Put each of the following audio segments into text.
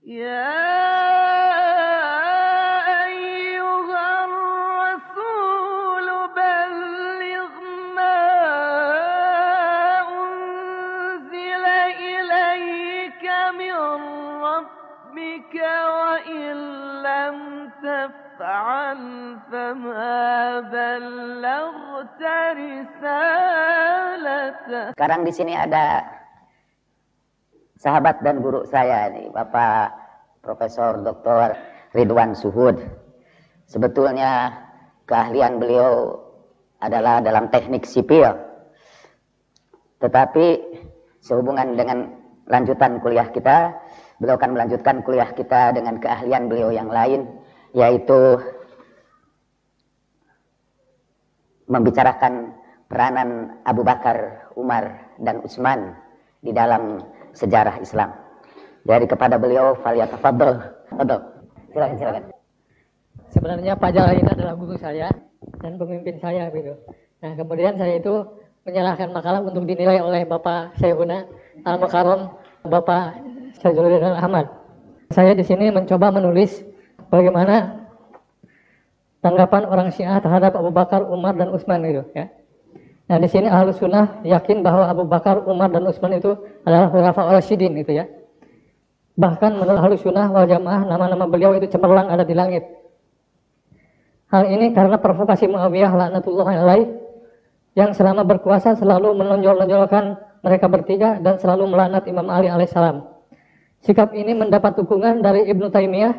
يا أيها الرسول بلغ ما أنزل إليك من ربك وإن لم تفعل فما بلغت رسالته. Sekarang di sini ada sahabat dan guru saya nih, Bapak Profesor Dr. Ridwan Suhud. Sebetulnya keahlian beliau adalah dalam teknik sipil. Tetapi sehubungan dengan lanjutan kuliah kita, beliau akan melanjutkan kuliah kita dengan keahlian beliau yang lain, yaitu membicarakan peranan Abu Bakar, Umar, dan Utsman di dalam sejarah Islam. Jadi kepada beliau, falyatafaddal. Silakan. Sebenarnya Pak Jalal ini adalah guru saya dan pemimpin saya gitu. Nah, kemudian saya itu menyerahkan makalah untuk dinilai oleh Bapak Syekhuna Al-Mukarram, Bapak Syajruddin Ahmad. Saya di sini mencoba menulis bagaimana tanggapan orang Syiah terhadap Abu Bakar, Umar, dan Utsman gitu ya. Nah, di sini Ahlus Sunnah yakin bahwa Abu Bakar, Umar, dan Utsman itu adalah Khulafaur Rasyidin itu ya. Bahkan menurut Ahlus Sunnah wal Jamaah, nama-nama beliau itu cemerlang ada di langit. Hal ini karena provokasi Muawiyah laknatullahi alaih yang selama berkuasa selalu menonjol-nonjolkan mereka bertiga dan selalu melaknat Imam Ali alaihissalam. Sikap ini mendapat dukungan dari Ibnu Taimiyah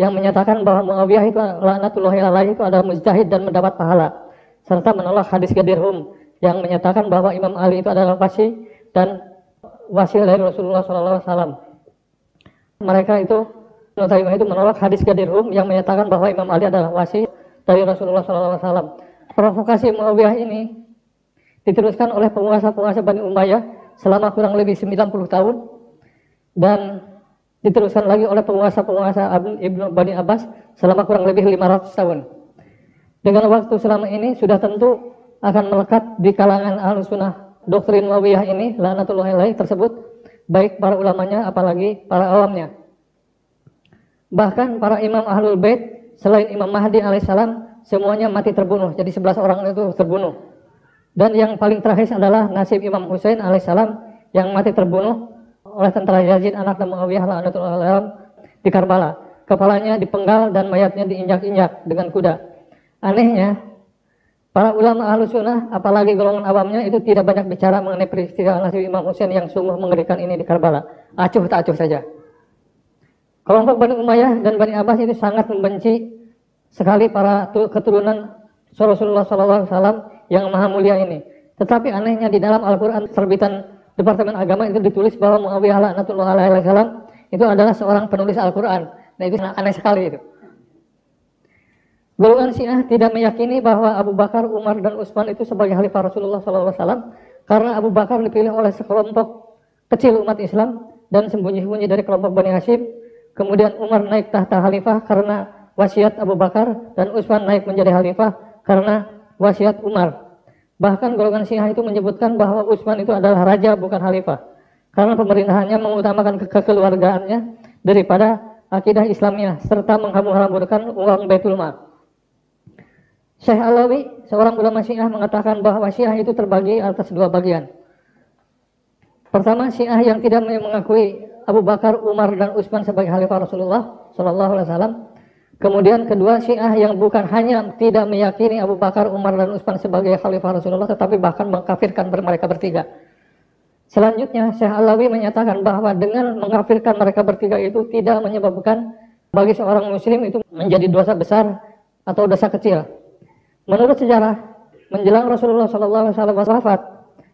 yang menyatakan bahwa Muawiyah itu laknatullahi alaih itu adalah mujtahid dan mendapat pahala, serta menolak hadis Ghadir Hum yang menyatakan bahwa Imam Ali itu adalah wasi dan wasil dari Rasulullah SAW. Mereka itu, Ibnu Taimiyah itu menolak hadis Ghadir Hum yang menyatakan bahwa Imam Ali adalah wasi dari Rasulullah SAW. Provokasi Muawiyah ini diteruskan oleh penguasa-penguasa Bani Umayyah selama kurang lebih 90 tahun dan diteruskan lagi oleh penguasa-penguasa Ibnu Bani Abbas selama kurang lebih 500 tahun. Dengan waktu selama ini sudah tentu akan melekat di kalangan Ahlus Sunnah doktrin Muawiyah ini laknatullahi alaih tersebut, baik para ulamanya apalagi para awamnya. Bahkan para imam Ahlul Bait selain Imam Mahdi alaihissalam semuanya mati terbunuh. Jadi 11 orang itu terbunuh. Dan yang paling terakhir adalah nasib Imam Husain alaihissalam yang mati terbunuh oleh tentara Yazid anak Muawiyah laknatullahi alaih di Karbala. Kepalanya dipenggal dan mayatnya diinjak-injak dengan kuda. Anehnya, para ulama Ahlus Sunnah, apalagi golongan awamnya itu tidak banyak bicara mengenai peristiwa nasib Imam Husain yang sungguh mengerikan ini di Karbala. Acuh tak acuh saja. Kelompok Bani Umayyah dan Bani Abbas itu sangat membenci sekali para keturunan Rasulullah SAW yang maha mulia ini. Tetapi anehnya di dalam Al-Quran terbitan Departemen Agama itu ditulis bahwa Muawiyah laknatullahi alaihi wasallam itu adalah seorang penulis Al-Quran. Nah, itu aneh sekali itu. Golongan Syiah tidak meyakini bahwa Abu Bakar, Umar, dan Utsman itu sebagai khalifah Rasulullah SAW karena Abu Bakar dipilih oleh sekelompok kecil umat Islam dan sembunyi-sembunyi dari kelompok Bani Hashim. Kemudian Umar naik tahta khalifah karena wasiat Abu Bakar dan Utsman naik menjadi khalifah karena wasiat Umar. Bahkan golongan Syiah itu menyebutkan bahwa Utsman itu adalah raja bukan khalifah karena pemerintahannya mengutamakan kekeluargaannya daripada akidah Islamiyah serta menghambur-hamburkan uang Baitul Mal. Syekh Alawi, seorang ulama Syiah, mengatakan bahwa Syiah itu terbagi atas dua bagian. Pertama, Syiah yang tidak mengakui Abu Bakar, Umar, dan Utsman sebagai khalifah Rasulullah SAW. Kemudian kedua, Syiah yang bukan hanya tidak meyakini Abu Bakar, Umar, dan Utsman sebagai khalifah Rasulullah, tetapi bahkan mengkafirkan mereka bertiga. Selanjutnya, Syekh Alawi menyatakan bahwa dengan mengkafirkan mereka bertiga itu tidak menyebabkan bagi seorang muslim itu menjadi dosa besar atau dosa kecil. Menurut sejarah, menjelang Rasulullah SAW wafat,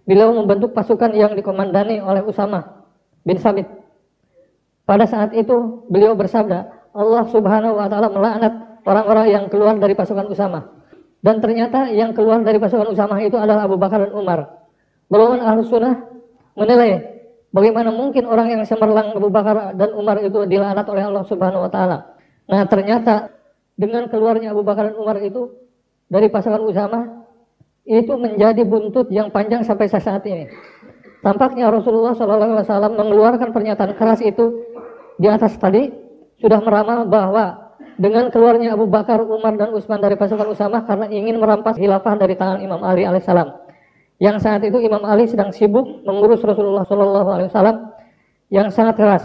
beliau membentuk pasukan yang dikomandani oleh Usama bin Sabit. Pada saat itu, beliau bersabda, Allah Subhanahu wa Ta'ala melaknat orang-orang yang keluar dari pasukan Usama. Dan ternyata yang keluar dari pasukan Usama itu adalah Abu Bakar dan Umar. Golongan Ahlus Sunnah menilai bagaimana mungkin orang yang cemerlang Abu Bakar dan Umar itu dilaknat oleh Allah Subhanahu wa Ta'ala. Nah, ternyata dengan keluarnya Abu Bakar dan Umar itu dari pasukan Usama itu menjadi buntut yang panjang sampai saat ini. Tampaknya Rasulullah SAW mengeluarkan pernyataan keras itu di atas tadi sudah meramal bahwa dengan keluarnya Abu Bakar, Umar, dan Utsman dari pasukan Usamah karena ingin merampas khilafah dari tangan Imam Ali alaihissalam. Yang saat itu Imam Ali sedang sibuk mengurus Rasulullah SAW yang sangat keras,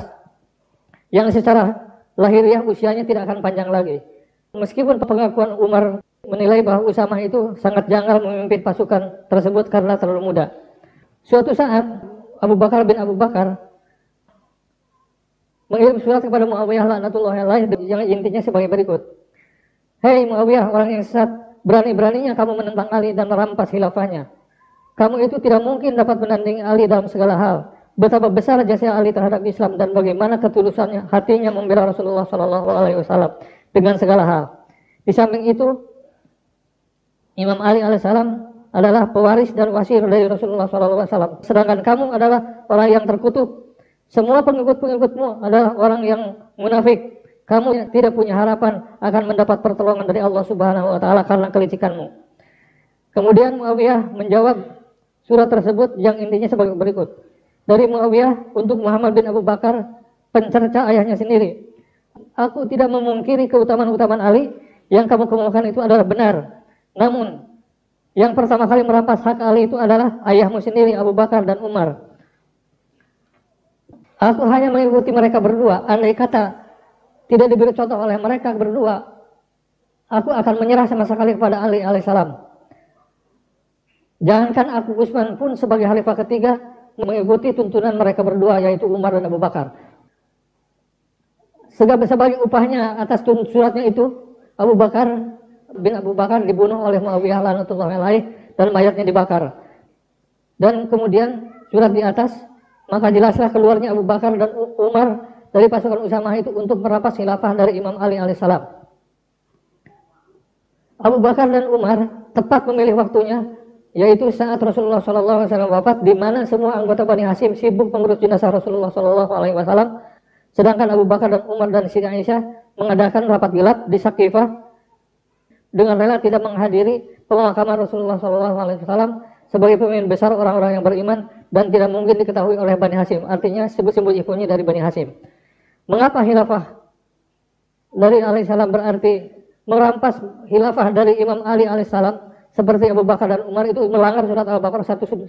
yang secara lahiriah usianya tidak akan panjang lagi. Meskipun pengakuan Umar menilai bahwa Usamah itu sangat janggal memimpin pasukan tersebut karena terlalu muda. Suatu saat Abu Bakar bin Abu Bakar mengirim surat kepada Muawiyah laknatullahi alaih yang intinya sebagai berikut. Hei Muawiyah, orang yang sesat, berani-beraninya kamu menentang Ali dan merampas khilafahnya. Kamu itu tidak mungkin dapat menandingi Ali dalam segala hal. Betapa besar jasa Ali terhadap Islam dan bagaimana ketulusannya hatinya membela Rasulullah SAW dengan segala hal. Di samping itu, Imam Ali alaihissalam adalah pewaris dan wasir dari Rasulullah SAW. Sedangkan kamu adalah orang yang terkutuk. Semua pengikut-pengikutmu adalah orang yang munafik. Kamu tidak punya harapan akan mendapat pertolongan dari Allah Subhanahu wa taala karena kelicikanmu. Kemudian Muawiyah menjawab surat tersebut yang intinya sebagai berikut. Dari Muawiyah untuk Muhammad bin Abu Bakar, pencerca ayahnya sendiri. Aku tidak memungkiri keutamaan-keutamaan Ali, yang kamu kemukakan itu adalah benar. Namun, yang pertama kali merampas hak Ali itu adalah ayahmu sendiri, Abu Bakar dan Umar. Aku hanya mengikuti mereka berdua. Andai kata tidak diberi contoh oleh mereka berdua, aku akan menyerah sama sekali kepada Ali alaihissalam. Jangankan aku, Utsman pun sebagai khalifah ketiga mengikuti tuntunan mereka berdua, yaitu Umar dan Abu Bakar. Sebagai upahnya atas suratnya itu, Abu Bakar bin Abu Bakar dibunuh oleh Muawiyah laknatullahi alaih dan mayatnya dibakar. Dan kemudian surat di atas, maka jelaslah keluarnya Abu Bakar dan Umar dari pasukan Usamah itu untuk merampas khilafah dari Imam Ali alaihissalam. Abu Bakar dan Umar tepat memilih waktunya, yaitu saat Rasulullah SAW wafat, di mana semua anggota Bani Hashim sibuk mengurus jenazah Rasulullah SAW, sedangkan Abu Bakar dan Umar dan Siti Aisyah mengadakan rapat gelap di Saqifah dengan rela tidak menghadiri pemakaman Rasulullah SAW sebagai pemimpin besar orang-orang yang beriman dan tidak mungkin diketahui oleh Bani Hashim. Artinya sembunyi-sembunyi dari Bani Hashim. Mengapa khilafah dari alaihissalam berarti merampas khilafah dari Imam Ali alaihissalam? Seperti Abu Bakar dan Umar itu melanggar surat Al-Baqarah 125,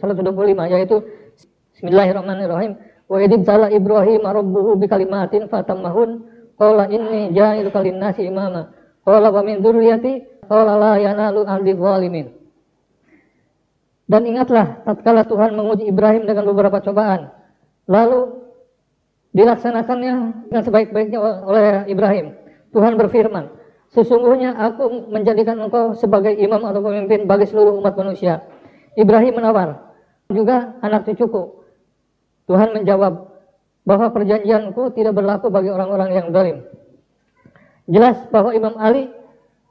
yaitu Bismillahirrahmanirrahim. Wa idibtala Ibrahim rabbuhu bikalimatin fatammahun qala inni ja'iluka lin-nasi imama qala wa min dzurriyyati qala la yanalu ahdi dzalimin. Dan ingatlah tatkala Tuhan menguji Ibrahim dengan beberapa cobaan, lalu dilaksanakannya dengan sebaik-baiknya oleh Ibrahim. Tuhan berfirman, sesungguhnya aku menjadikan engkau sebagai imam atau pemimpin bagi seluruh umat manusia. Ibrahim menawar, juga anak cucuku. Tuhan menjawab bahwa perjanjianku tidak berlaku bagi orang-orang yang zalim. Jelas bahwa Imam Ali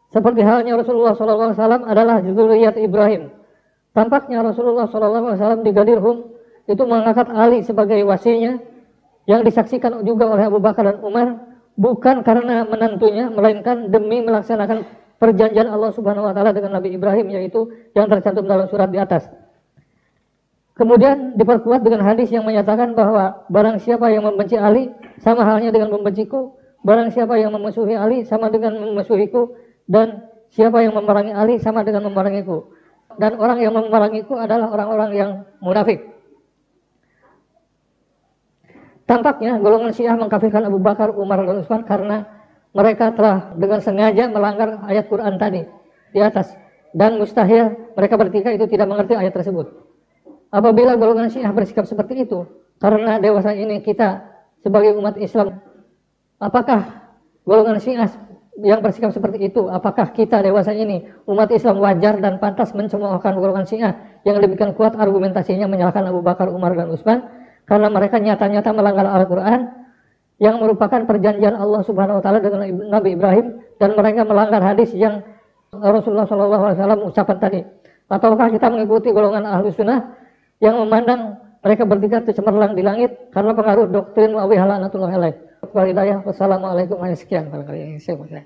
seperti halnya Rasulullah SAW adalah zuriyat Ibrahim. Tampaknya Rasulullah SAW di Ghadir Hum itu mengangkat Ali sebagai wasinya, yang disaksikan juga oleh Abu Bakar dan Umar, bukan karena menantunya, melainkan demi melaksanakan perjanjian Allah Subhanahu wa taala dengan Nabi Ibrahim, yaitu yang tercantum dalam surat di atas. Kemudian diperkuat dengan hadis yang menyatakan bahwa barang siapa yang membenci Ali sama halnya dengan membenciku, barang siapa yang memusuhi Ali sama dengan memusuhiku, dan siapa yang memerangi Ali sama dengan memerangiku. Dan orang yang memerangiku adalah orang-orang yang munafik. Tampaknya golongan Syiah mengkafirkan Abu Bakar, Umar, dan Utsman karena mereka telah dengan sengaja melanggar ayat Quran tadi di atas, dan mustahil mereka bertiga itu tidak mengerti ayat tersebut. Apabila golongan Syiah bersikap seperti itu, karena dewasa ini kita sebagai umat Islam, apakah golongan Syiah yang bersikap seperti itu, apakah kita dewasa ini umat Islam wajar dan pantas mencemoohkan golongan Syiah yang demikian kuat argumentasinya menyalahkan Abu Bakar, Umar, dan Utsman karena mereka nyata-nyata melanggar Al-Quran yang merupakan perjanjian Allah Subhanahu wa taala dengan Nabi Ibrahim, dan mereka melanggar hadis yang Rasulullah SAW ucapkan tadi? Ataukah kita mengikuti golongan Ahlus Sunnah yang memandang mereka bertiga cemerlang di langit karena pengaruh doktrin Muawiyah laknatullahi alaih? Wassalamualaikum warahmatullahi wabarakatuh.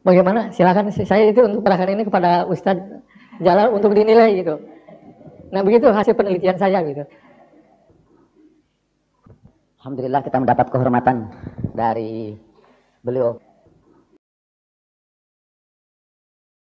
Bagaimana? Silakan, saya itu untuk serahkan ini kepada Ustadz Jalal untuk dinilai gitu. Nah begitu hasil penelitian saya gitu. Alhamdulillah kita mendapat kehormatan dari beliau.